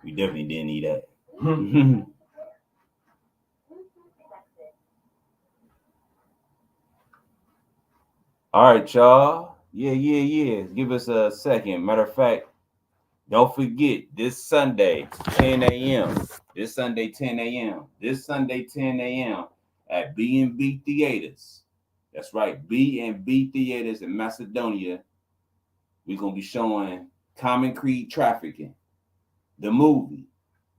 We definitely didn't need that. All right, y'all. Yeah. Give us a second. Matter of fact, don't forget this Sunday, 10 a.m. This Sunday, 10 a.m. This Sunday, 10 a.m. at B&B Theaters. That's right, B&B Theaters in Macedonia. We're going to be showing Common Creed Trafficking, the movie,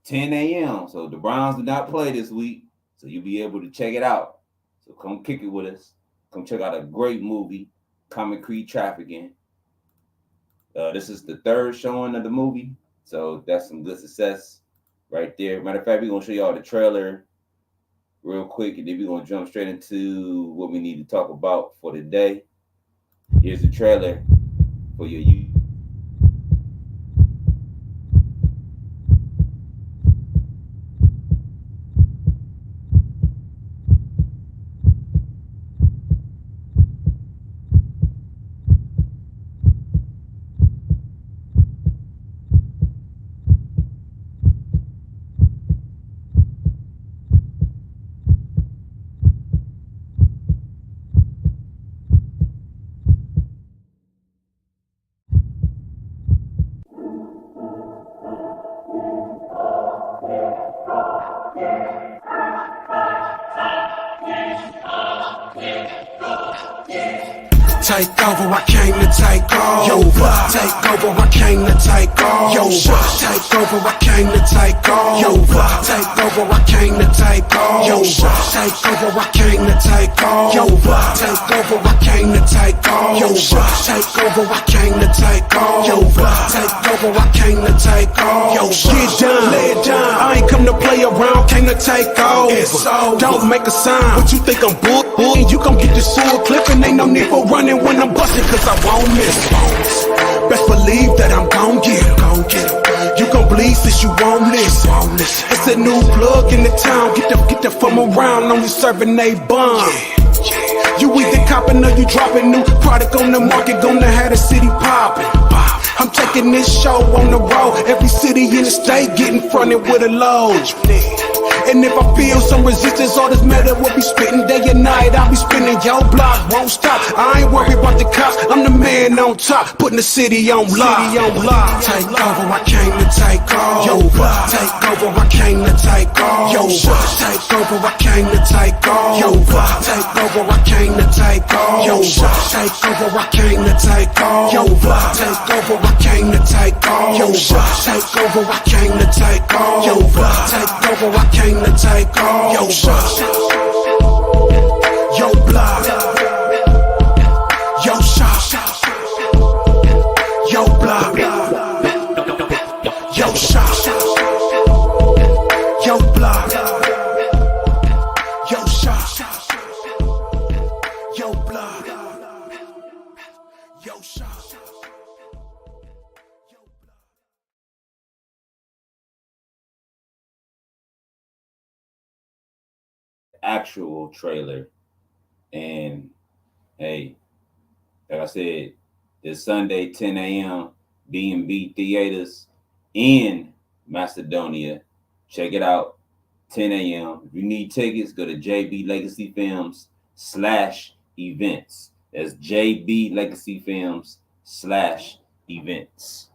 10 a.m. So the Browns did not play this week, so you'll be able to check it out. So come kick it with us. Come check out a great movie, Common Creed Trafficking. This is the third showing of the movie, so that's some good success right there. Matter of fact, we're going to show y'all the trailer real quick, and then we're going to jump straight into what we need to talk about for the day. Here's the trailer for your youth. Take over, I came to take over. Take over, I came to take over. Take over, I came to take over. Take over, I came to take over. Take over, I came to take over. Take over, I came to take over. Take over, I came to take over. Take over, I came to take over. Get down, lay it down. I ain't come to play around, came to take over. Don't make a sign. What you think I'm bull? You gon' get the sewer clip and ain't no need for running when I'm bustin', cause I won't miss. Best believe that I'm gon' get em. You gon' bleed since you won't listen. It's a new plug in the town. Get the from around, only serving a bun. You either copping or you dropping new product on the market, gonna have the city poppin'. I'm taking this show on the road. Every city in the state getting fronted with a load. And if I feel some resistance, all this metal will be spitting day and night. I'll be spinning your block, won't stop. I ain't worried about the cops, I'm the man on top, putting the city on lock. Take over, I came to take over. Take over, I came to take over. Take over, I came to take over. Take over, I came to take over. Take over, I came to take over. Take over, I came to take over. Take over, I came to take over. Take over, I came to take over. Yo block, yo shot, yo block, yo shot, yo block, yo shot, yo block, yo shot. Actual trailer, and hey, like I said, this Sunday 10 a.m. B&B Theaters in Macedonia. Check it out, 10 a.m. If you need tickets, go to JB Legacy Films /events. That's JB Legacy Films /events.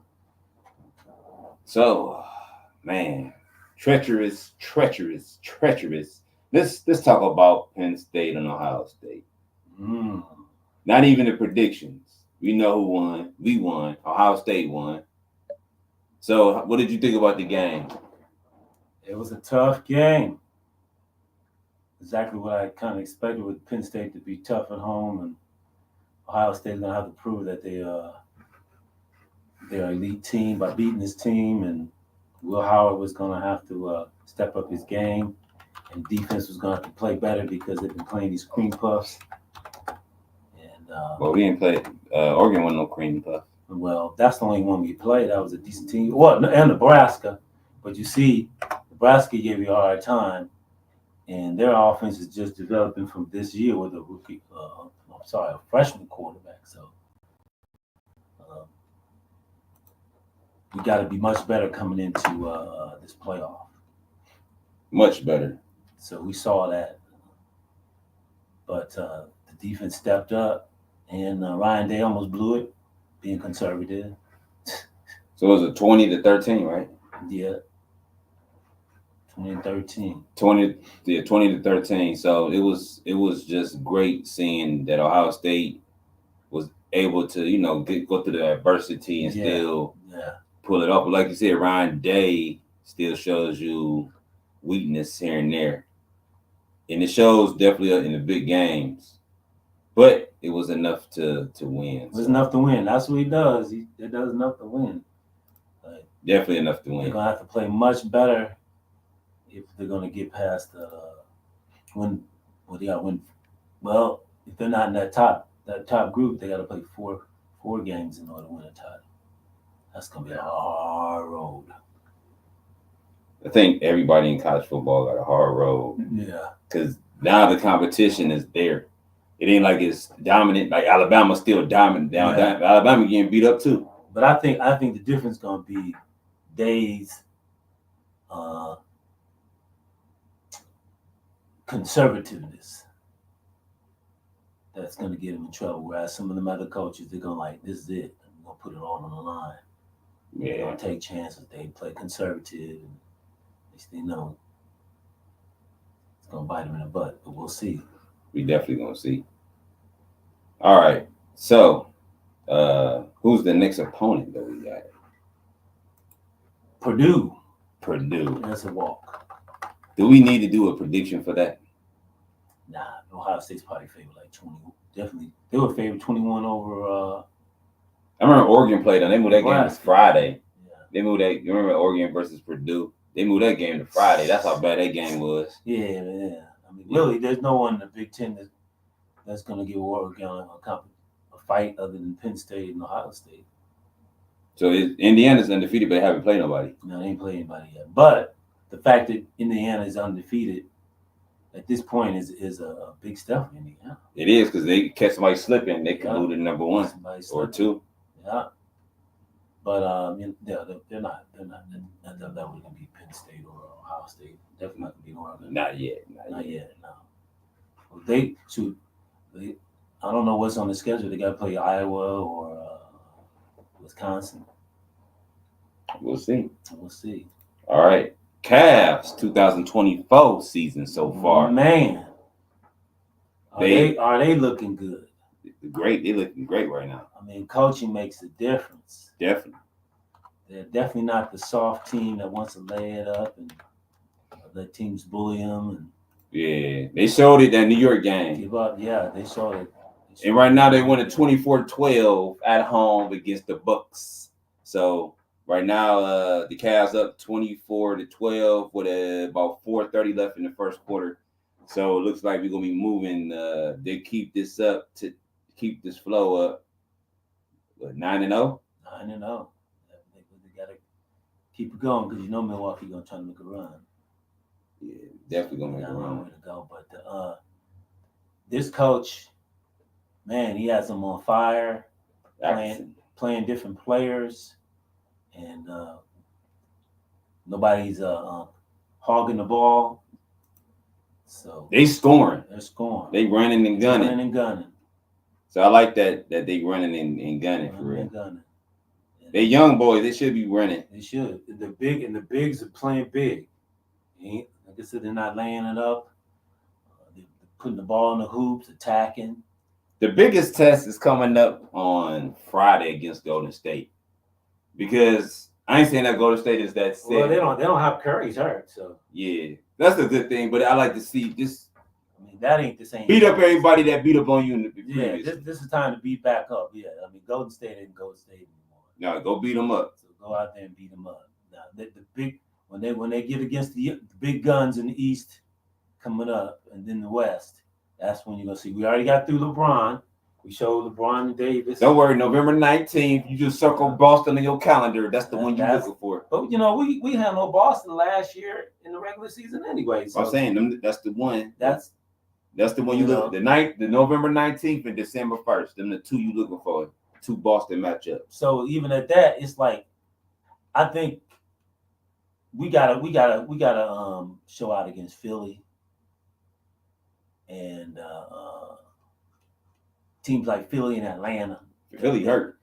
So, man, treacherous. Let's talk about Penn State and Ohio State. Not even the predictions. We know who won. We won. Ohio State won. So what did you think about the game? It was a tough game. Exactly what I kind of expected with Penn State to be tough at home, and Ohio State's going to have to prove that they're an elite team by beating this team, and Will Howard was going to have to step up his game. And defense was going to have to play better because they've been playing these cream puffs. And well, we didn't play. Oregon wasn't no cream puff. Well, that's the only one we played. That was a decent team. Well, and Nebraska. But you see, Nebraska gave you a hard time, and their offense is just developing from this year with a freshman quarterback. So we got to be much better coming into this playoff. Much better. So we saw that, but the defense stepped up, and Ryan Day almost blew it, being conservative. So it was a 20-13, right? Yeah. 2013. 20-13. So it was just great seeing that Ohio State was able to, go through the adversity and still pull it off. But like you said, Ryan Day still shows you weakness here and there. And it shows definitely in the big games. But it was enough to win. It was enough to win. That's what he does. He does enough to win. Definitely enough to win. They're gonna have to play much better if they're gonna get past win. Well, if they're not in that top group, they got to play four games in order to win a title. That's gonna be a hard road. I think everybody in college football got a hard road. Yeah. Because now the competition is there. It ain't like it's dominant. Like Alabama's still dominant down. Alabama getting beat up too. But I think the difference gonna be Day's conservativeness. That's gonna get him in trouble. Whereas some of them other coaches, they're gonna like, this is it. I'm gonna put it all on the line. Yeah. They're gonna take chances. They play conservative, and they know it's gonna bite them in the butt. But we'll see. We definitely gonna see. All right. So, who's the next opponent that we got? Purdue. Purdue. That's a walk. Do we need to do a prediction for that? Nah, Ohio State's probably favored like 20. Definitely, they were favored 21 over. I remember Oregon played on. They moved that game to Friday. Yeah. They moved that. You remember Oregon versus Purdue? They moved that game to Friday. That's how bad that game was. Yeah. I mean, really, there's no one in the Big Ten that's going to give Oregon a fight other than Penn State and Ohio State. So Indiana's undefeated, but they haven't played nobody. No, they ain't played anybody yet. But the fact that Indiana is undefeated at this point is a big step for Indiana. It is, because they catch somebody slipping, they can move to number one or two. Yeah. But they're not at that level to beat Penn State or Ohio State. Definitely not to beat Oregon. Not yet. No. Well, I don't know what's on the schedule. They got to play Iowa or Wisconsin. We'll see. All right. Cavs 2024 season so far. Man. Are they looking good? Great. They're looking great right now. I mean, coaching makes a difference. Definitely. They're definitely not the soft team that wants to lay it up and let teams bully them. Yeah, they showed it that New York game. Give up. Yeah, they showed it. And right now they won a 24-12 at home against the Bucks. So right now the Cavs up 24-12 with about 4:30 left in the first quarter. So it looks like we're gonna be moving. They keep this up to keep this flow up. 9-0. 9-0. They gotta keep it going because Milwaukee gonna try to make a run. Yeah, definitely gonna make a run. run. Way to go, but this coach, man, he has them on fire, playing different players, and nobody's hogging the ball. So they're scoring. They running and gunning. So I like that they running and gunning for real. They young boys. They should be running. They should. The bigs are playing big. Like I said, they're not laying it up. They're putting the ball in the hoops, attacking. The biggest test is coming up on Friday against Golden State, because I ain't saying that Golden State is that sick. Well, they don't have Curry's hurt, so yeah, that's a good thing. But I like to see this. I mean, that ain't the same. Beat up everybody that beat up on you in the previous. Yeah, this is time to beat back up. Yeah, I mean, Golden State ain't Golden State anymore. No, go beat them up. So go out there and beat them up. Now, the big when they get against the big guns in the East coming up, and then the West, that's when you're gonna see. We already got through LeBron. We showed LeBron and Davis. Don't worry, November 19th, you just circle Boston on your calendar. That's the one you're looking for. But we handled Boston last year in the regular season anyway. So I'm saying that's the one. That's the one you look. The November 19th and December 1st. Them the two you looking for. Two Boston matchups. So even at that, it's like I think we gotta show out against Philly and teams like Philly and Atlanta. Philly hurt.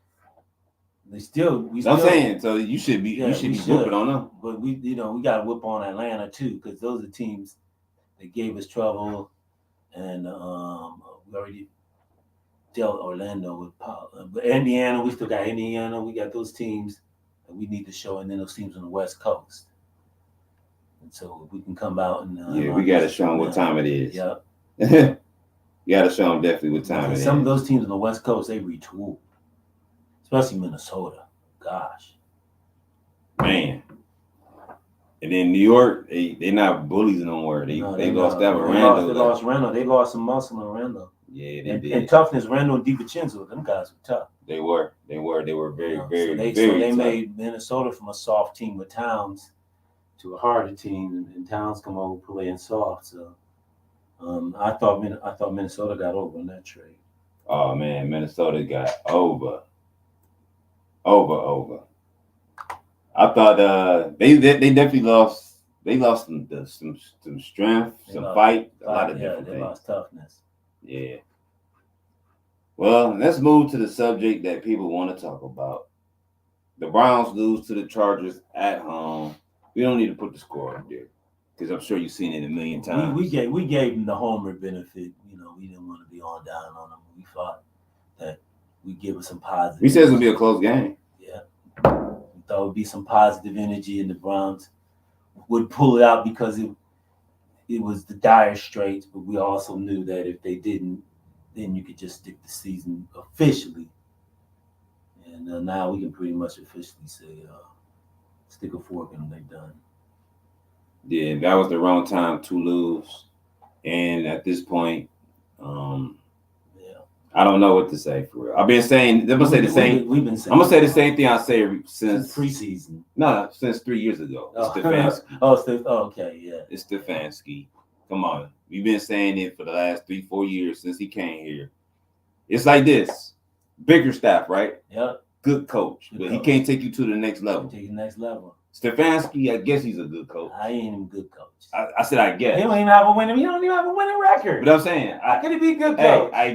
We still. I'm saying, so you should be whooping on them. But we got to whoop on Atlanta too, because those are teams that gave us trouble, and we already dealt Orlando with power. But Indiana, we still got Indiana. We got those teams that we need to show, and then those teams on the West Coast. And so we can come out and we got to show them what time it is. Yeah, you got to show them definitely what time it is. Some of those teams on the West Coast, they retooled. Especially Minnesota. Gosh. Man. And then New York, they're not bullies no more. They lost that with Randall. They lost Randall. They lost some muscle in Randall. Yeah, they did. And toughness, Randall and DiVincenzo, them guys were tough. They were very, very So they tough. made Minnesota from a soft team with Towns to a harder team, and Towns come over playing soft. So I thought Minnesota got over in that trade. Oh man, Minnesota got over. I thought they definitely lost. They lost some strength, fight, a lot of different things. They lost toughness. Yeah. Well, let's move to the subject that people want to talk about. The Browns lose to the Chargers at home. We don't need to put the score up there because I'm sure you've seen it a million times. We gave them the homer benefit. We didn't want to be all down on them. We thought that we give them some positive. We said it's gonna be a close game. Yeah, we thought it would be some positive energy, and the Browns would pull it out because it was the dire straits. But we also knew that if they didn't, then you could just stick the season officially. And now we can pretty much officially say, stick a fork in them. They're done. Yeah, that was the wrong time to lose. And at this point, I don't know what to say for real. I've been saying, I'm gonna say the same. We've been saying. I'm gonna say the same thing I say since preseason. No, since 3 years ago. Stefanski. Okay, yeah. It's Stefanski. Come on, we've been saying it for the last 3-4 years since he came here. It's like this: bigger staff, right? Yep. Good coach, but he can't take you to the next level. Take the next level. Stefanski, I guess he's a good coach. I ain't even a good coach. I said I guess. He don't even have a winning record. But I'm saying, how could he be a good coach? Hey,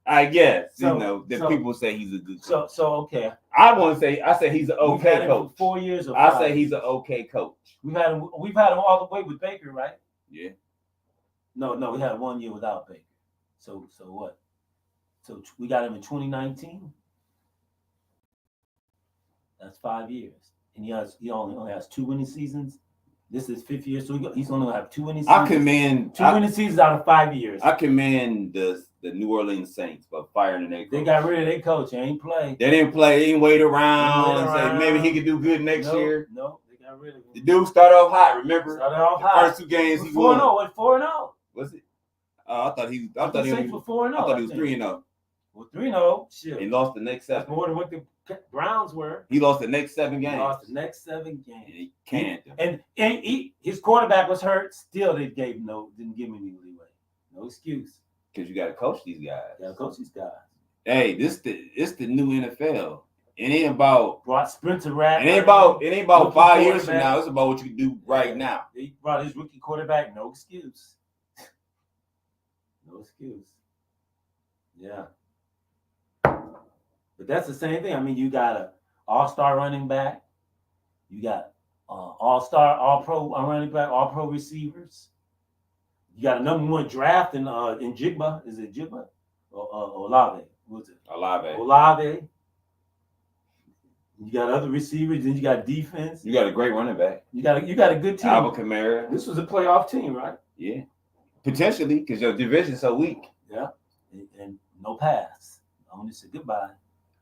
I guess. So, people say he's a good coach. So okay. I say he's an okay coach. 4 years. I say he's an okay coach. We've had him all the way with Baker, right? Yeah. No, we had 1 year without Baker. So what? So we got him in 2019. That's 5 years, and he only has 2 winning seasons. This is 5th year, so he's only gonna have 2 winning seasons. I commend 2 winning seasons out of 5 years. I commend the New Orleans Saints for firing their coach. They got rid of their coach. They ain't play. They didn't play. They didn't wait around and say maybe he could do good next year. No, they got rid of him. The dude started off hot. Remember? Started off hot. First 2 games he 4-0. What 4-0? Was it? I thought he was 4-0. I thought he was 3-0. Well, 3-0. Shit. He lost the next 7. That's more than what the Browns were. He lost the next 7 games. He lost the next 7 games. And he can't. And his quarterback was hurt. Still, didn't give him any leeway. No excuse. Because you got to coach these guys. You got to coach these guys. Hey, it's the new NFL. It ain't about brought Spencer Rattler. It ain't about 5 years from now. It's about what you can do right now. He brought his rookie quarterback. No excuse. No excuse. Yeah. But that's the same thing. I mean, you got a all-star running back. You got all-star, all-pro running back, all-pro receivers. You got a #1 draft in Jigba. Is it Jigba? Olave. What's it? Olave. You got other receivers. Then you got defense. You got a great running back. You got a good team. Alvin Kamara. This was a playoff team, right? Yeah. Potentially, because your division's so weak. Yeah. And no pass. I only said goodbye.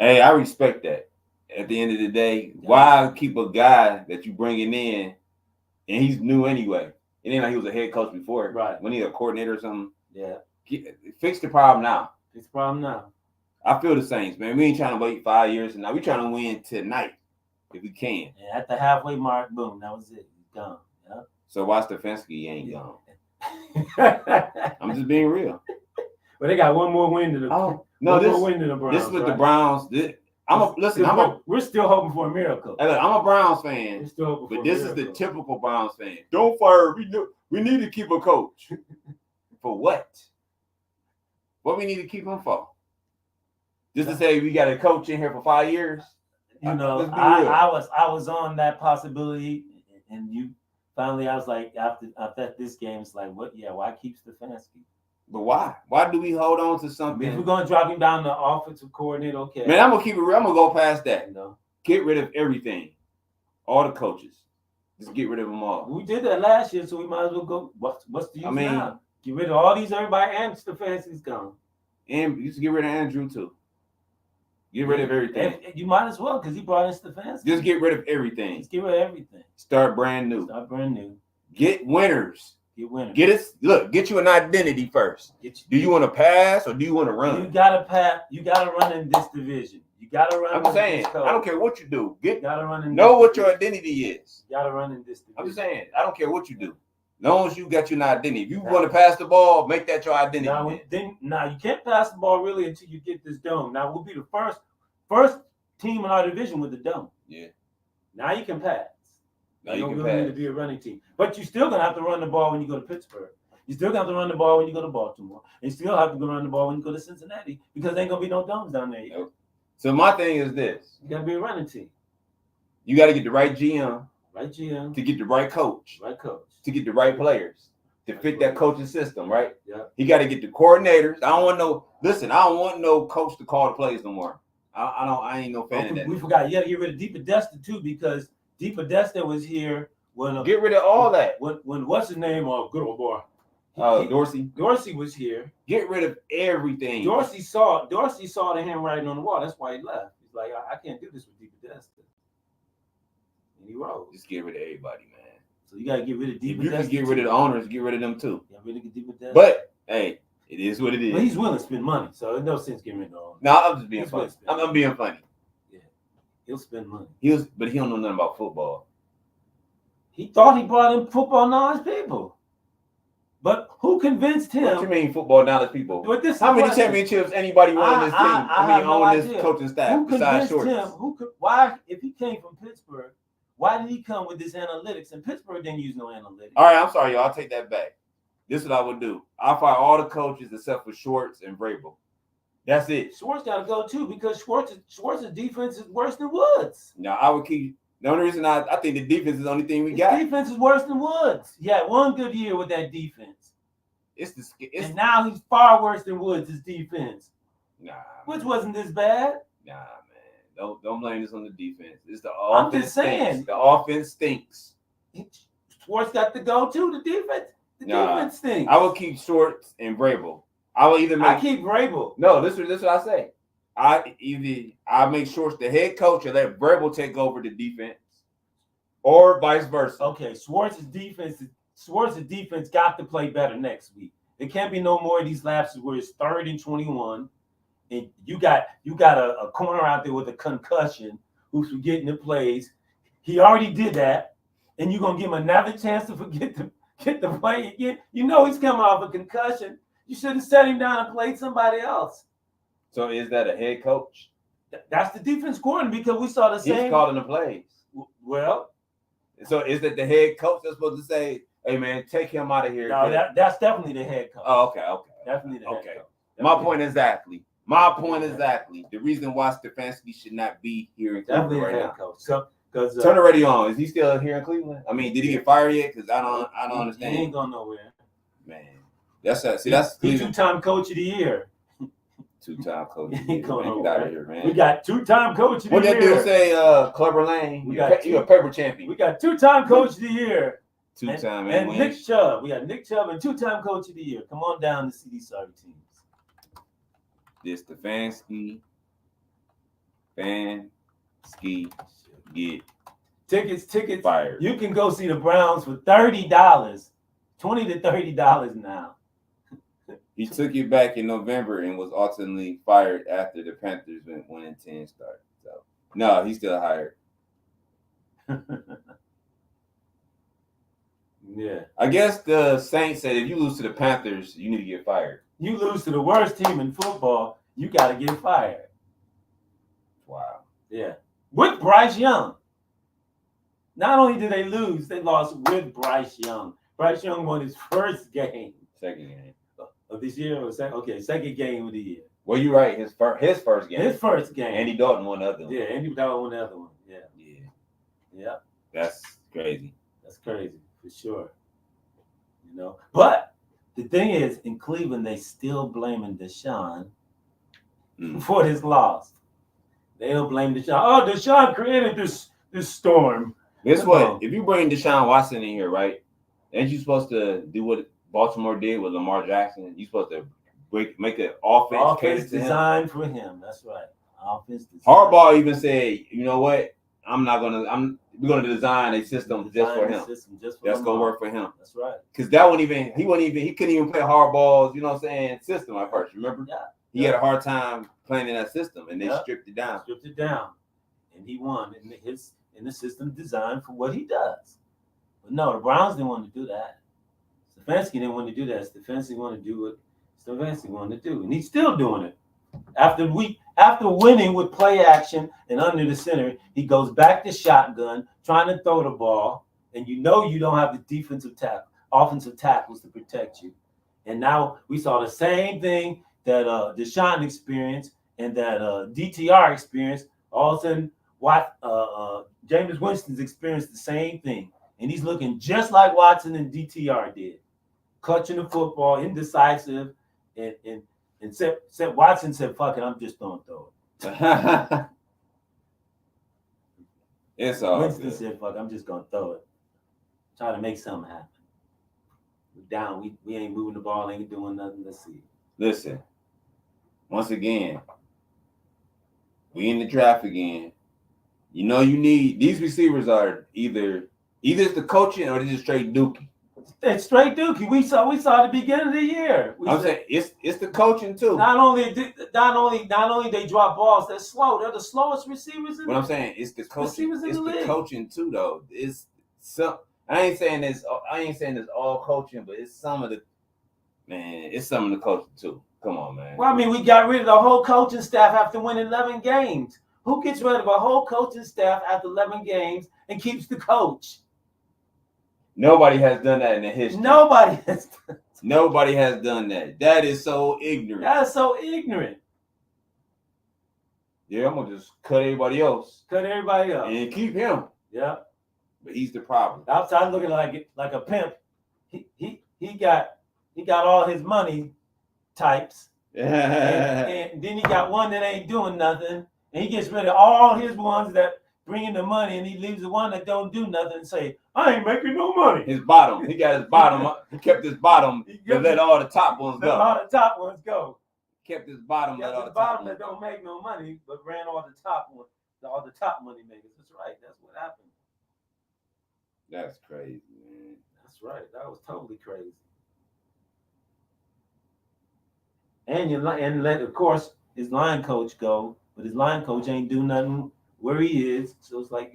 Hey, I respect that. At the end of the day, why keep a guy that you bringing in and he's new anyway? It ain't like he was a head coach before. Right. When he a coordinator or something. Yeah. Fix the problem now. Fix the problem now. I feel the Saints, man. We ain't trying to wait 5 years from now. We trying to win tonight if we can. And at the halfway mark, boom, that was it. He's gone. Yeah. So why Stefanski ain't gone? I'm just being real. Well, they got one more win to the. Oh no, more win to the Browns. This is what the Browns did. We're still hoping for a miracle. Hey, look, I'm a Browns We're fan, still hoping but for a this is miracle. the typical Browns fan. Don't fire. We need to keep a coach. For what? What we need to keep him for? Just to say we got a coach in here for 5 years? You know, Let's be real. I was on that possibility, and you finally I was like after this game, it's like what? Yeah, why keep Stefanski? But why? Why do we hold on to I something? mean, if we're gonna drop him down the offensive coordinator, okay. Man, I'm gonna keep it real. I'm gonna go past that. You know, Get rid of everything. All the coaches. Just get rid of them all. we did that last year, so we might as well go. What's the use now? Get rid of all these. Everybody and Stefanski's gone. And you should get rid of Andrew too. Get rid of everything. You might as well because he brought in Stefanski. Just get rid of everything. Just get rid of everything. Start brand new. Start brand new. Get winners. Get winners. Get you an identity first. Do you want to pass or do you want to run? You gotta pass. You gotta run in this division. You gotta run. I'm saying, I don't care what you do. You gotta run in. Know what your identity is. You gotta run in this division. I'm just saying, I don't care what you do. As long as you got your identity. If you want to pass the ball, make that your identity. Now you can't pass the ball really until you get this dome. Now we'll be the first team in our division with the dome. Yeah. Now you can pass. Now you you don't can really pass. need to be a running team. But you're still gonna have to run the ball when you go to Pittsburgh. You still got to run the ball when you go to Baltimore. And you still have to go run the ball when you go to Cincinnati because there ain't gonna be no domes down there. Nope. So my thing is this. You gotta be a running team. You got to get the right GM. Right GM. To get the right coach. Right coach. To get the right players. To fit that coaching system, right? Yeah. He got to get the coordinators. I don't want no coach to call the plays no more. I ain't no fan of that. We forgot. You got to get rid of Deepa Desta too because Deepa Desta was here when get rid of all that. When what's his name? Good old boy. Dorsey. Dorsey was here. Get rid of everything. Dorsey saw the handwriting on the wall. That's why he left. He's like, I can't do this with Deepa Desta. And he rose. Just get rid of everybody, man. So you gotta get rid of Deepa Desta. If you can get rid of the owners, get rid of them too. Yeah, really get Deepa Desta. But hey, it is what it is. But he's willing to spend money, so there's no sense getting rid of all. No, I'm just being funny. I'm being funny. Yeah, he'll spend money. But he don't know nothing about football. He thought he brought in football knowledge people. But who convinced him? What you mean football knowledge people? How many championships anybody won on this team? On this coaching staff who besides Shorts? Him? Why, if he came from Pittsburgh, why did he come with this analytics? And Pittsburgh didn't use no analytics. All right, I'm sorry, y'all. I'll take that back. This is what I would do. I'll fire all the coaches except for Schwartz and Vrabel. That's it. Schwartz got to go too because Schwartz's defense is worse than Woods. No, I would keep. The only reason I think the defense is the only thing we got. Defense is worse than Woods. He had one good year with that defense. And now he's far worse than Woods' defense. Nah. Woods wasn't this bad. Nah, man. Don't blame this on the defense. It's the I'm offense. just saying. Stinks. The offense stinks. Schwartz got to go too. The defense. Defense stinks. I would keep Schwartz and Vrabel. I will either make. I keep Vrabel. No, this is what I say. I make Schwartz the head coach and let Vrabel take over the defense, or vice versa. Okay, Schwartz's defense got to play better next week. There can't be no more of these lapses where it's 3rd and 21, and you got a corner out there with a concussion who's forgetting the plays. He already did that, and you're gonna give him another chance to get the play again. You know he's coming off a concussion. You should have set him down and played somebody else. So is that a head coach? That's the defense coordinator because we saw the same. He's calling the plays. Well, so is that the head coach that's supposed to say, "Hey man, take him out of here"? No, that's definitely the head coach. Oh, okay. Definitely the head coach. My point exactly. The reason why Stefanski should not be here in Cleveland right now. Coach. So, turn the radio on. Is he still here in Cleveland? I mean, did he get fired yet? Because I don't understand. He ain't going nowhere. Man, that's he's 2-time coach of the year. 2-time coach. Of the He year. Man, get out of here, man. We got 2-time coach of the year. What that dude say? Clever Lane. You a paper champion. We got 2-time coach of the year. 2-time and Nick Chubb. We got Nick Chubb and 2-time coach of the year. Come on down to see these sorry teams. This Stefanski get tickets fired. You can go see the Browns for $30, $20 to $30 now. He took it back in November and was ultimately fired after the Panthers went 1-10 start. So no, he's still hired. Yeah. I guess the Saints said if you lose to the Panthers, you need to get fired. You lose to the worst team in football, you got to get fired. Wow. Yeah. With Bryce Young. Not only did they lose, they lost with Bryce Young. Bryce Young won his first game. Second game of this year. Or second game of the year. Well, you're right. His first game. His first game. Andy Dalton won the other one. Yeah, Andy Dalton won the other one. Yeah. Yeah. Yeah. That's crazy. That's crazy for sure. You know, but the thing is, in Cleveland, they still blaming Deshaun for this loss. They'll blame Deshaun. Oh, Deshaun created this storm. Guess what? If you bring Deshaun Watson in here, right? Ain't you supposed to do what Baltimore did with Lamar Jackson? You supposed to make an offense designed for him. That's right. Offense designed. Harbaugh even said, you know what? We're gonna design a system just for him. That's gonna work for him. That's right. Because he couldn't even play Harbaugh's, you know what I'm saying, system at first. Remember? Yeah. He had a hard time playing in that system, and they stripped it down. And he won in the system designed for what he does. But no, the Browns didn't want to do that. Stefanski didn't want to do that. Stefanski wanted to do what Stefanski wanted to do, and he's still doing it. After winning with play action and under the center, he goes back to shotgun, trying to throw the ball, and you don't have the offensive tackles to protect you. And now we saw the same thing that Deshaun experienced and that DTR experienced. All of a sudden, Jameis Winston's experienced the same thing, and he's looking just like Watson and DTR did, clutching the football, indecisive, and Watson said, "Fuck it, I'm just gonna throw it." It's all Winston good. said, "Fuck, I'm just gonna throw it. Try to make something happen. We're down. We ain't moving the ball. Ain't doing nothing. Let's see." Listen, once again, we in the draft again. You know, you need these receivers are either it's the coaching or they're just straight dookie. It's straight dookie. We saw at the beginning of the year. I'm saying it's the coaching too. Not only they drop balls, they're slow. They're the slowest receivers in What I'm saying, it's the coaching. Receivers in It's the the league. coaching too, though. It's some. I ain't saying it's all coaching, but it's some of the coaching too. Come on, man. Well, I mean, we got rid of the whole coaching staff after winning 11 games. Who gets rid of a whole coaching staff after 11 games and keeps the coach? Nobody has done that in the history. Nobody has. Nobody has done that. That is so ignorant. That's so ignorant. Yeah, I'm gonna just cut everybody else Cut everybody up. and keep him. Yeah. But he's the problem. Outside looking like a pimp. He got all his money types. And then he got one that ain't doing nothing. And he gets rid of all his ones that bring in the money, and he leaves the one that don't do nothing and say, "I ain't making no money." His bottom. He got his bottom. He kept his bottom to let all the top ones Let go. all the top ones go. Kept his bottom. Let all The the top bottom ones that go. don't make no money, but ran all the top ones, all the top money makers. That's right. That's what happened. That's crazy, man. That's right. That was totally crazy. And let, of course, his line coach go, but his line coach ain't do nothing where he is. So it's like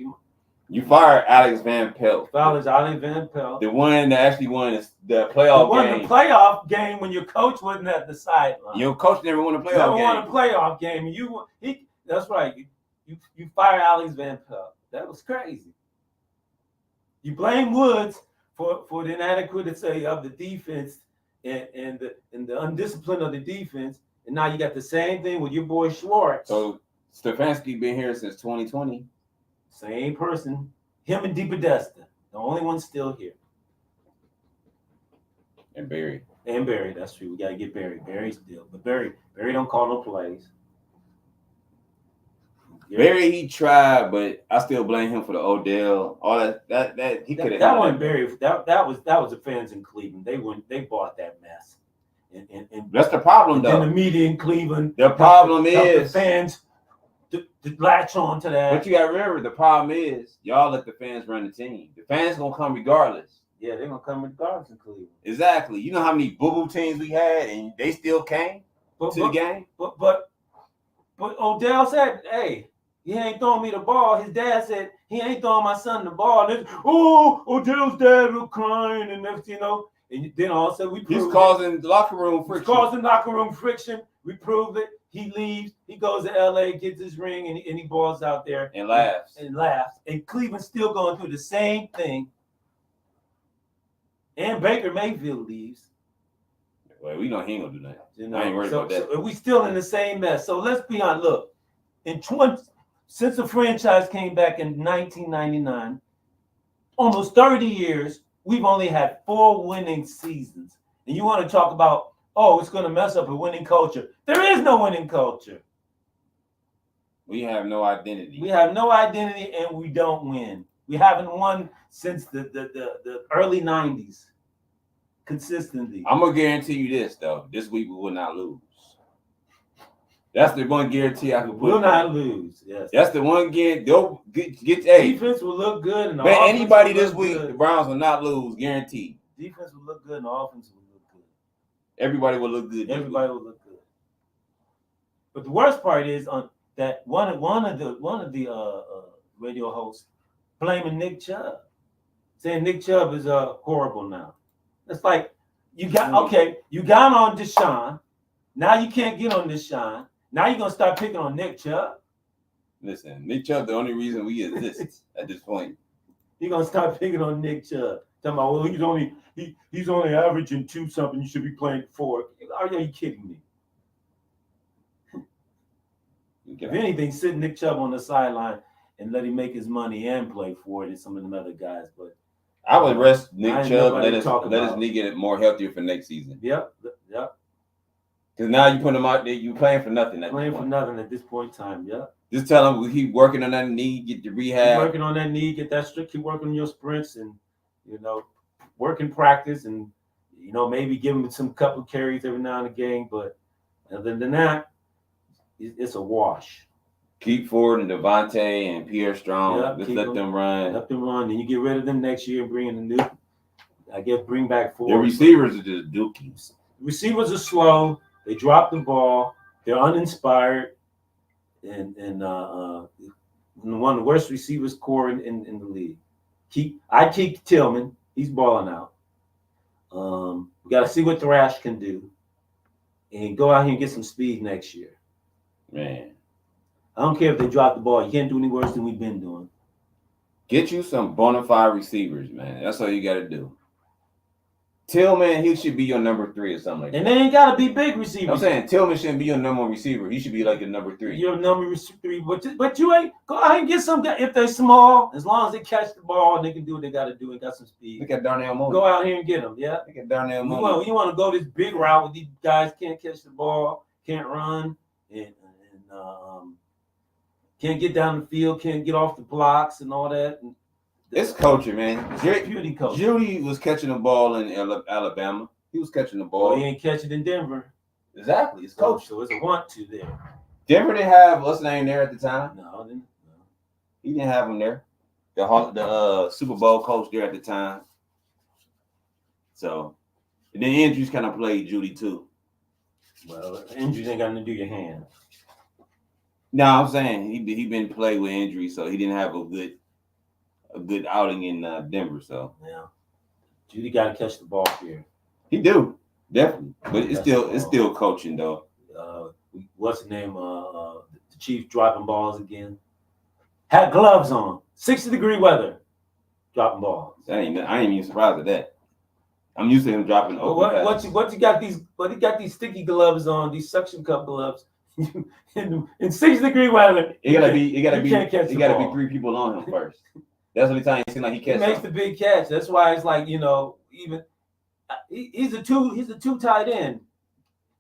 You fired Alex Van Pelt. Alex Van Pelt. The one that actually won the playoff game. The playoff game when your coach wasn't at the sideline. Your coach never won a playoff Never game. won a playoff game. And that's right. You fire Alex Van Pelt. That was crazy. You blame Woods for the inadequacy of the defense and the undiscipline of the defense, and now you got the same thing with your boy Schwartz. So Stefanski been here since 2020. Same person, him and DePodesta, the only one still here. And Barry. And Barry, that's true. We gotta get Barry. Barry still, but Barry don't call no plays. Barry, he tried, but I still blame him for the Odell. All that he could have. That wasn't Barry. That was the fans in Cleveland. They bought that mess. And that's the problem, though. And the media in Cleveland. The problem is the fans to latch on to that. But you gotta remember, the problem is y'all let the fans run the team. The fans gonna come regardless. Yeah, they're gonna come regardless in Cleveland. Exactly. You know how many boo-boo teams we had, and they still came to the game. But Odell said, "Hey, he ain't throwing me the ball." His dad said he ain't throwing my son the ball. And Odell's dad was crying, and next and then all of a sudden He's causing locker room friction. Causing locker room friction. We proved it. He leaves. He goes to LA, gets his ring, and he balls out there And laughs. And laughs. And Cleveland's still going through the same thing. And Baker Mayfield leaves. Well, we know he ain't gonna do nothing. You know, I ain't worried about that. So we still in the same mess. So let's be honest. Look, since the franchise came back in 1999, almost 30 years, we've only had 4 winning seasons. And you want to talk about, oh, it's going to mess up a winning culture. There is no winning culture. We have no identity. We have no identity, and we don't win. We haven't won since the early 90s consistently. I'm gonna guarantee you this though. This week we will not lose. That's the one guarantee I can put. We'll not lose. Yes. That's the one guarantee. Go get Defense will look good. And man, anybody this week, the Browns will not lose, guaranteed. Defense will look good, and the offense will look good. Everybody will look good. Everybody will look good. But the worst part is on that one of the radio hosts blaming Nick Chubb, saying Nick Chubb is horrible now. It's like you got on Deshaun. Now you can't get on Deshaun. Now you're gonna start picking on Nick Chubb. Listen, Nick Chubb, the only reason we exist at this point. You're gonna start picking on Nick Chubb. Talking about, well, he's only averaging 2 something. You should be playing 4. Are you kidding me? If anything, sit Nick Chubb on the sideline and let him make his money and play for it and some of them other guys. But I would rest Nick Chubb, let his knee get more healthier for next season. Yep. Because now you put him out there, you playing for nothing. Playing for nothing at this point in time. Yep. Just tell him we keep working on that knee, get the rehab. Keep working on that knee, get that strict. Keep working on your sprints, and work in practice, and maybe give him some couple carries every now and again. But other than that, it's a wash. Keep Ford and Devontae and Pierre Strong. Just let them run. Let them run. Then you get rid of them next year and bring in the new. I guess bring back Ford. The receivers are just dookies. Receivers are slow. They drop the ball. They're uninspired, and one of the worst receivers core in the league. I keep Tillman. He's balling out. We got to see what Thrash can do, and go out here and get some speed next year. Man, I don't care if they drop the ball. You can't do any worse than we've been doing. Get you some bona fide receivers, man. That's all you got to do. Tillman, he should be your number 3 or something like that. And they ain't got to be big receivers. I'm saying Tillman shouldn't be your number 1 receiver. He should be like your number 3. You're number 3, but you ain't go out and get some guy if they're small. As long as they catch the ball and they can do what they got to do and got some speed. Look at Darnell Mooney. Go out here and get them. Yeah. Look at Darnell Mooney. You want to go this big route with these guys can't catch the ball, can't run, and can't get down the field, can't get off the blocks and all that. And it's coaching, man. Beauty coach. Judy was catching the ball in Alabama. He was catching the ball. Well, he ain't catching in Denver. Exactly. It's coach. So it's a want-to there. Denver didn't have what's name there at the time. No. He didn't have him there. The Super Bowl coach there at the time. So, and then injuries kind of played Judy too. Well, injuries ain't got nothing to do with your hand. No, I'm saying he been played with injuries, so he didn't have a good outing in Denver. So yeah, Judy got to catch the ball here. He do definitely, but it's still coaching though. What's the name? The Chiefs dropping balls again. Had gloves on. 60-degree weather. Dropping balls. I ain't even surprised at that. I'm used to him dropping. What you got these? What he got these sticky gloves on? These suction cup gloves. in 60-degree weather. It gotta be 3 people on him first. That's the only time he seems like he catches. He makes the big catch. That's why it's like even he's a two tight end.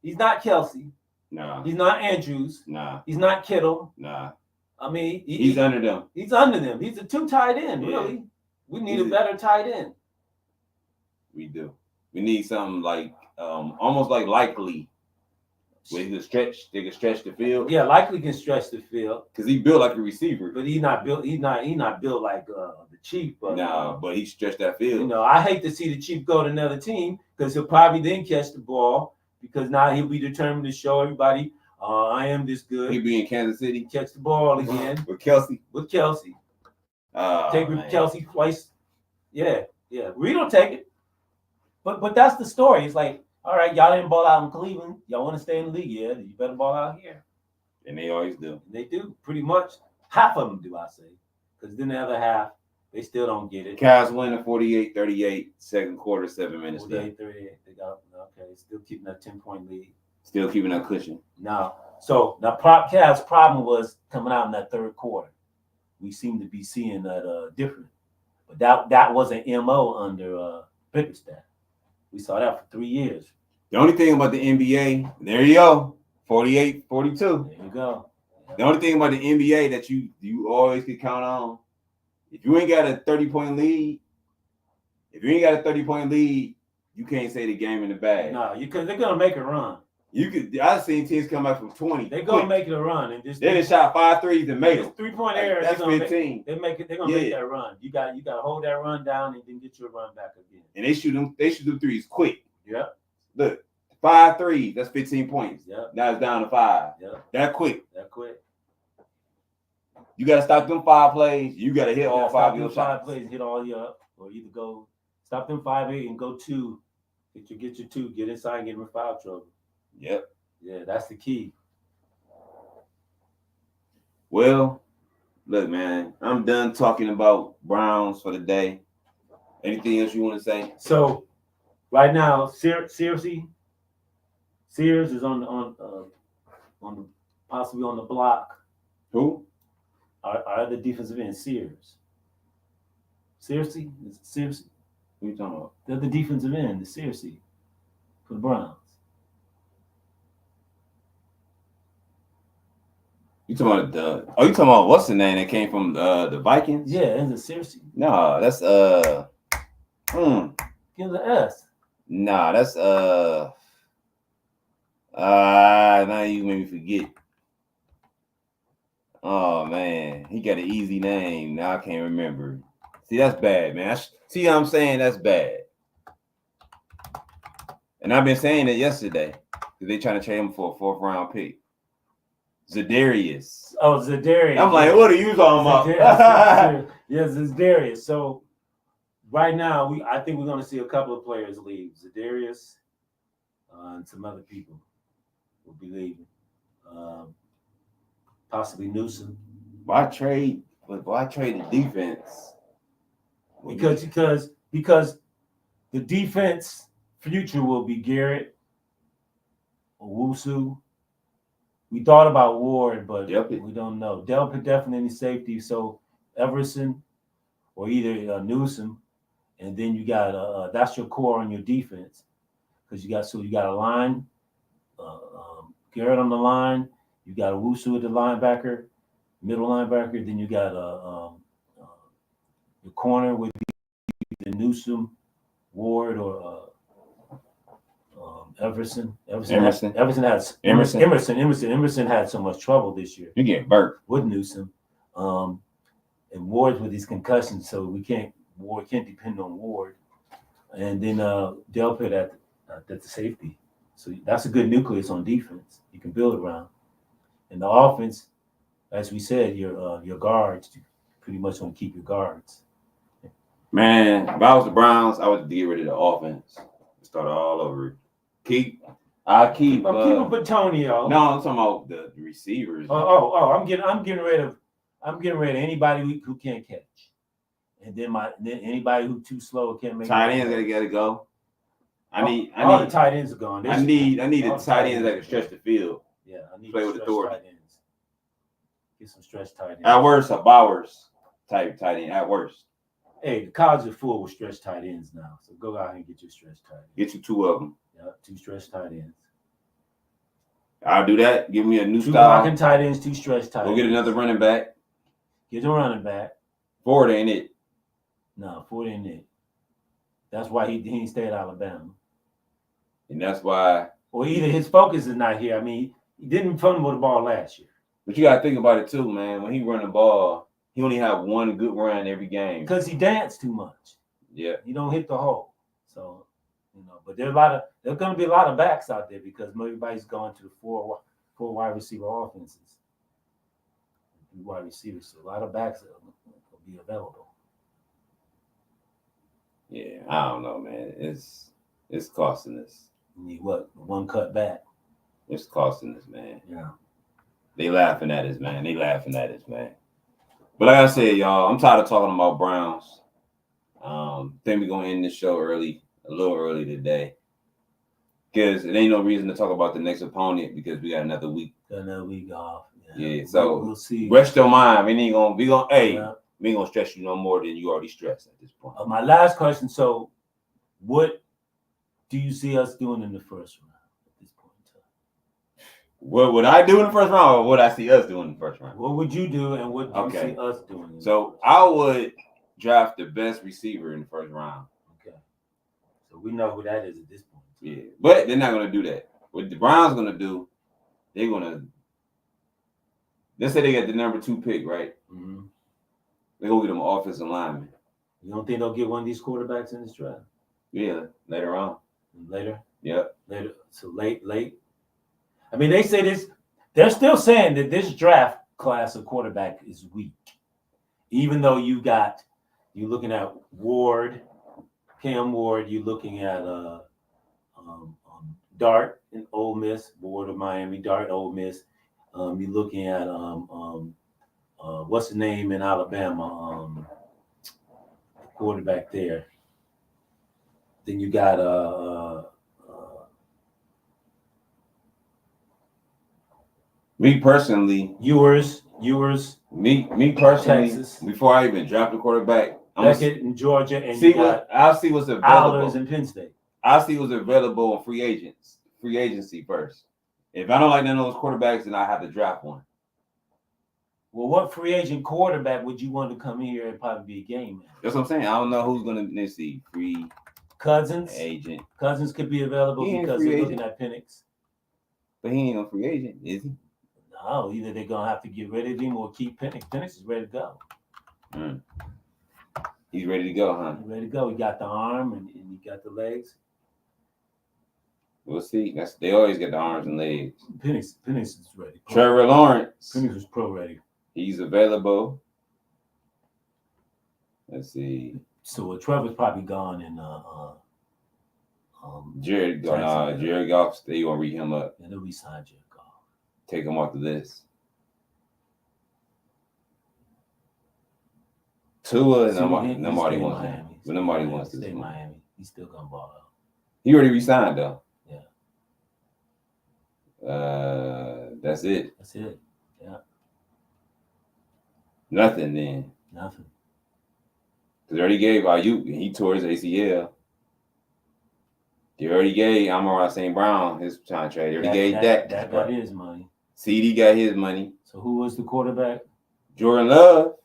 He's not Kelsey. Nah. He's not Andrews. Nah. He's not Kittle. Nah. I mean, he's under them. He's under them. He's a 2 tight end. Yeah. Really. We need a better tight end. We do. We need something like almost like Likely. Where they can stretch the field. Yeah, Likely can stretch the field because he built like a receiver. But he's not built. He's not built like the Chief. But he stretched that field. I hate to see the Chief go to another team because he'll probably then catch the ball because now he'll be determined to show everybody I am this good. He'll be in Kansas City, catch the ball again with Kelsey. Take Kelsey twice. Yeah. We don't take it. But that's the story. It's like all right, y'all didn't ball out in Cleveland. Y'all want to stay in the league? Yeah, you better ball out here. And they always do. And they do, pretty much. Half of them do, I say. Because then the other half, they still don't get it. Cavs winning 48-38, second quarter, 7 minutes left. 48-38. They got, okay, still keeping that 10-point lead. Still keeping that cushion. Now Cavs' problem was coming out in that third quarter. We seem to be seeing that different. But that wasn't MO under Bickerstaff. We saw that for 3 years. The only thing about the NBA, there you go, 48-42. There you go. The only thing about the NBA that you always can count on, if you ain't got a 30-point lead, you can't say the game in the bag. No, because they're gonna make a run. I've seen teams come back from 20. They're gonna make it a run and just they done shot 5 threes and made them. 3-point errors. That's 15. They're gonna make that run. You got to hold that run down and then get your run back again. And they shoot them threes quick. Yeah. Look, 5 threes, that's 15 points. Yeah. Now it's down to 5. Yeah. That quick. You got to stop them 5 plays. You got to hit all 5 of your shots. 5 plays, hit all your up, or either go stop them 5-8 and go 2. Get your 2, get inside and get in foul trouble. Yep. Yeah, that's the key. Well, look, man, I'm done talking about Browns for the day. Anything else you want to say? So, right now, Sears is on the possibly on the block. Who? Our other defensive end, Sears. Searcy? Is it Searcy? Who you talking about? The other defensive end, the Searcy, for the Browns. You talking about you talking about what's the name that came from the Vikings? Yeah, is it Searcy? No, that's Give the S. Nah, that's now you made me forget. Oh man, he got an easy name. Now I can't remember. See, that's bad, man. See what I'm saying? That's bad. And I've been saying it yesterday because they trying to trade him for a 4th round pick. Zadarius. Oh, Zadarius. I'm like, what are you talking about? Yes, Zadarius. So right now, I think we're going to see a couple of players leave. Zadarius and some other people will be leaving. Possibly Newsom. Why trade the defense? Because the defense future will be Garrett, Owusu. We thought about Ward, but we don't know. Delpit definitely safety. So Everson or either Newsom, and then you got that's your core on your defense because you got a line, Garrett on the line. You got Owusu at the linebacker, middle linebacker. Then you got your corner would be the Newsom, Ward, or Everson. Emerson had so much trouble this year. You get burnt with Newsom, and Ward's with these concussions, so Ward can't depend on Ward. And then Delpit at the safety. So that's a good nucleus on defense. You can build around. And the offense, as we said, your guards, you pretty much want to keep your guards. Man, if I was the Browns, I would get rid of the offense. Start all over. I'm keeping Batonio. No, I'm talking about the receivers. I'm getting rid of anybody who can't catch, and then anybody who too slow can't make. Tight ends gotta go. I need the tight ends are gone. I need the tight ends that can stretch the field. Yeah, I need play with authority. Tight ends. Get some stretch tight ends. At worst, a Bowers type tight end. At worst. Hey, the college is full with stretch tight ends now, so go out and get your stretch tight ends. Get you 2 of them. Yeah, 2 stretch tight ends. I'll do that. Give me a new 2 style. 2 blocking tight ends, 2 stretch tight ends. Go get another running back. Get a running back. Ford ain't it. No, Ford ain't it. That's why he didn't stay at Alabama. And that's why. Or either his focus is not here. I mean, he didn't fumble the ball last year. But you got to think about it too, man. When he run the ball, he only have 1 good run every game. Because he danced too much. Yeah. He don't hit the hole. So, but there's going to be a lot of backs out there because everybody's going to the 4 wide receiver offenses. 3 wide receivers. So a lot of backs will be available. Yeah, I don't know, man. It's costing us. You need what? One cut back. It's costing us, man. Yeah. They laughing at us, man. They laughing at us, man. But like I said, y'all, I'm tired of talking about Browns. Think we're gonna end this show a little early today. Because it ain't no reason to talk about the next opponent because we got another week. Got another week off. Yeah, so we'll see. Rest your mind. We ain't gonna hey, Yeah. we ain't gonna stress you no more than you already stressed at this point. My last question. So, what do you see us doing in the first round at this point in time? What would I do in the first round, or what I see us doing in the first round? What would you do, and what do you see us doing? So I would draft the best receiver in the first round. Okay. So we know who that is at this point. Yeah, but they're not gonna do that. What the Browns gonna do? They're gonna. Let's say they got the number 2 pick, right? Mm-hmm. They go get them offensive lineman. You don't think they'll get one of these quarterbacks in this draft? Yeah, later on. Later? Yep. Later. So late. I mean, they say this. They're still saying that this draft class of quarterback is weak, even though you're looking at Ward, Cam Ward. You're looking at Dart in Ole Miss, Ward of Miami, Dart Ole Miss. You're looking at what's the name in Alabama? The quarterback there. Then you got me personally, Ewers. Me personally, Texas. Before I even draft a quarterback, Beckett in Georgia, and I'll see what's available. Allers in Penn State. I'll see what's available on free agency first. If I don't like none of those quarterbacks, then I have to draft one. Well, what free agent quarterback would you want to come here and probably be a game man? That's what I'm saying. I don't know who's gonna see free Cousins agent. Cousins could be available because they're looking at Penix. But he ain't no free agent, is he? No, either they're gonna have to get rid of him or keep Penix. Penix is ready to go. He's ready to go, huh? He's ready to go. He got the arm and he got the legs. We'll see. They always get the arms and legs. Penix is ready. Trevor Lawrence. Penix is pro ready. He's available. Let's see. So Trevor's probably gone in Jared Goff, they gonna read him up. Yeah, they'll re-sign Jared Goff. Take him off the list. Tua, nobody wants him. But nobody wants to stay in Miami. He's still gonna ball out. He already resigned though. Yeah. That's it. That's it. Yeah. Nothing then. Nothing. Because they already gave Ayuk, and he tore his ACL. They already gave Amon-Ra St. Brown his contract. They already gave Dak. That got his money. CD got his money. So who was the quarterback? Jordan Love.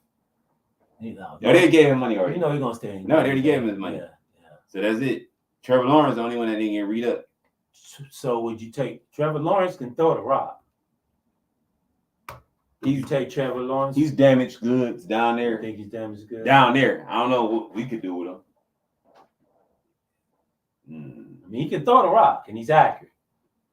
No, they gave him money already. You know he's gonna stay. No, they already gave him his money. Yeah. So that's it. Trevor Lawrence the only one that didn't get read up. So would you take Trevor Lawrence? Can throw the rock. You take Trevor Lawrence. He's damaged goods down there. You think he's damaged goods? Down there. I don't know what we could do with him. I mean, he can throw the rock, and he's accurate.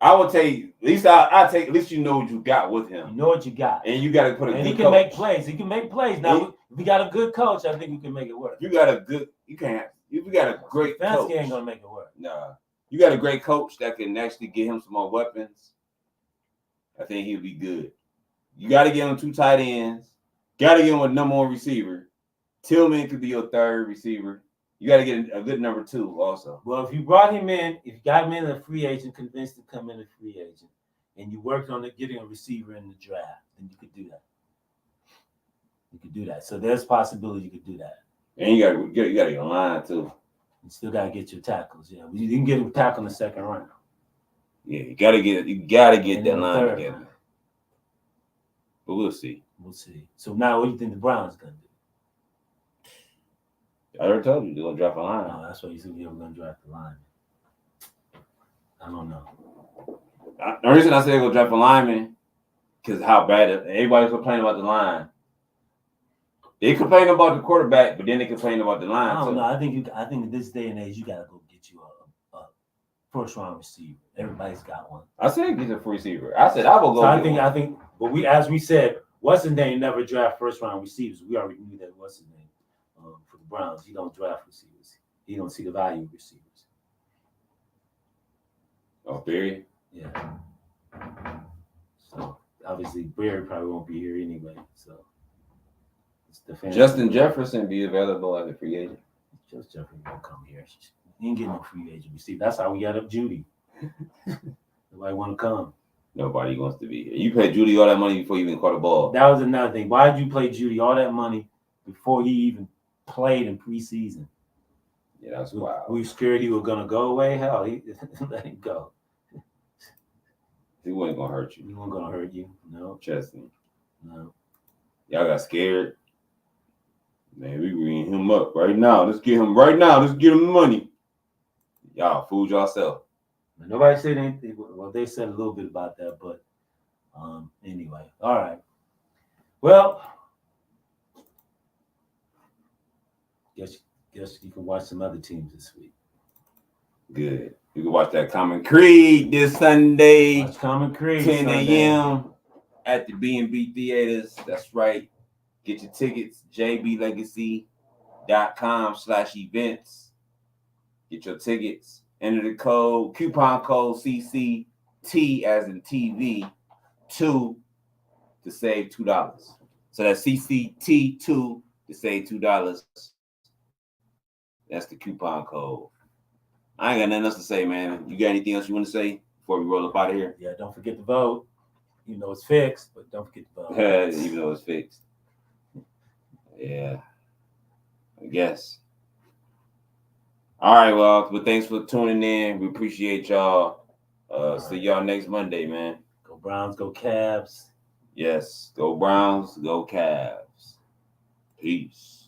I would take at least I take at least you know what you got with him. You know what you got, and you got to put a and good he can coach. make plays. He can make plays. Now, if we got a good coach, I think we can make it work. You got a good. You can't. If you got a great coach, Stefanski ain't gonna make it work. Nah, you got a great coach that can actually get him some more weapons. I think he'll be good. You got to get him 2 tight ends. Got to get him a number 1 receiver. Tillman could be your 3rd receiver. You got to get a good number 2 also. Well, if you brought him in, if you got him in a free agent, convinced to come in a free agent, and you worked on getting a receiver in the draft, then you could do that. You could do that. So there's possibility you could do that. And you got to get a line too. You still got to get your tackles. Yeah, you can get a tackle in the 2nd round. Yeah, you got to get that line together. Round. But we'll see. We'll see. So now, what do you think the Browns gonna do? I already told you they're gonna draft a line. No, that's why you said you were gonna draft the line. I don't know. The reason I say they're gonna draft a lineman because how bad everybody's complaining about the line. They complain about the quarterback, but then they complain about the line. I don't know. I think in this day and age, you gotta go get you a 1st round receiver. Everybody's got one. I said get a free receiver. I said I will go. So I think, but as we said, what's his name never draft 1st round receivers. We already knew that. What's his name for the Browns? He don't draft receivers. He don't see the value of receivers. Oh, Barry? Yeah. So obviously Barry probably won't be here anyway. So it's the fantasy Justin world. Jefferson be available as a free agent. Just Jefferson won't come here. He ain't getting no free agent. You see, that's how we got up Judy. Nobody want to come. Nobody wants to be here. You paid Judy all that money before you even caught a ball. That was another thing. Why did you play Judy all that money before he even played in preseason? Yeah, that's wild. We scared he was gonna go away. Hell, he let him go. He wasn't gonna hurt He you. wasn't gonna hurt you. No, Trust me. no. Y'all got scared. Man, we bringing him up right now. Let's get him right now. Let's get him money. Y'all fooled yourself. Nobody said anything. Well, they said a little bit about that, but anyway. All right. Well, guess you can watch some other teams this week. Good. You can watch that Common Creed this Sunday, Watch Common Creed 10 Sunday. a.m. at the B&B Theaters. That's right. Get your tickets, jblegacy.com/events. Get your tickets. Enter the coupon code CCT as in TV 2 to save $2. So that's CCT2 to save $2. That's the coupon code. I ain't got nothing else to say, man. You got anything else you want to say before we roll up out of here? Yeah, don't forget to vote. You know it's fixed, but don't forget to vote. Even though it's fixed. Yeah, I guess. All right, well, thanks for tuning in. We appreciate y'all. See y'all next Monday, man. Go Browns, go Cavs. Yes, go Browns, go Cavs. Peace.